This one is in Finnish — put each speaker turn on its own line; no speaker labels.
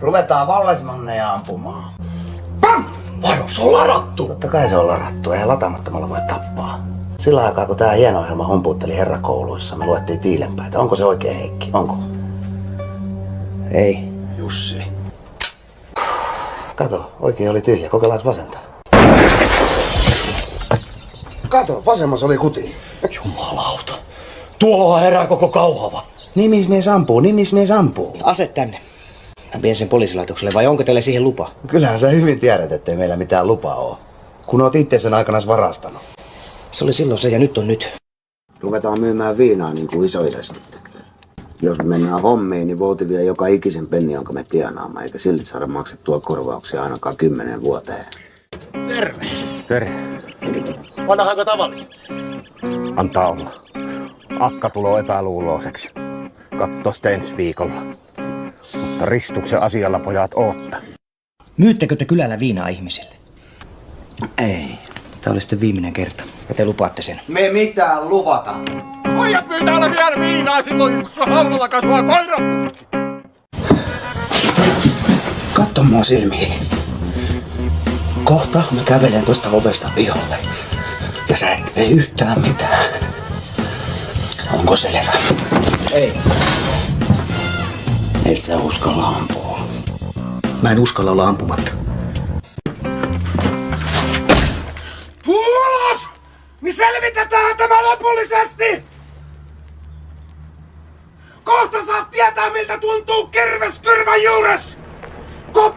Ruvetaan vallesmanneja ampumaan.
Pam! Varo, se on ladattu!
Totta kai se on ladattu, eihän lataamattomalla voi tappaa. Sillä aikaa kun tää hieno ohjelma humpuutteli herrakouluissa, me luettiin Tiilenpäitä. Onko se oikein Heikki? Onko? Ei.
Jussi.
Kato, oikein oli tyhjä. Kokeillaan vasenta. Kato, vasemmassa oli kuti.
Jumalauta. Tuohon herää koko Kauhava.
Nimismies ampuu.
Ase tänne. Mä vien sen poliisilaitokselle, vai onko teille siihen lupa?
Kyllähän sä hyvin tiedät, ettei meillä mitään lupaa oo. Kun oot itse sen aikanaan varastanut.
Se oli silloin se ja nyt on nyt.
Ruvetaan myymään viinaa niin kuin isoisäskin tekee. Jos me mennään hommiin, niin vouti vie joka ikisen penni, jonka me tienaamme, eikä silti saada maksettua korvauksia ainakaan 10 vuoteen.
Terve.
Terve.
Vanhaanko tavalliset?
Antaa olla. Akka tulee epäluuloiseksi. Katso sitten ensi viikolla. Mutta ristuksen asialla pojat oottaa.
Myyttekö te kylällä viinaa ihmisille?
Ei.
Tämä oli sitten viimeinen kerta. Ja te lupaatte sen.
Me mitään luvata.
Pojat myy täällä vielä viinaa silloin, kun se haudalla kasvaa koiranputki.
Katso mua silmiin. Kohta mä kävelen tuosta ovesta pihalle. Ja sä et tee yhtään mitään. Onko selvä?
Ei.
Et sä uskalla ampua.
Mä en uskalla olla ampumatta.
Ulos! Niin selvitetään tämä lopullisesti! Kohta saat tietää, miltä tuntuu kirves kyrvän juures! Kop!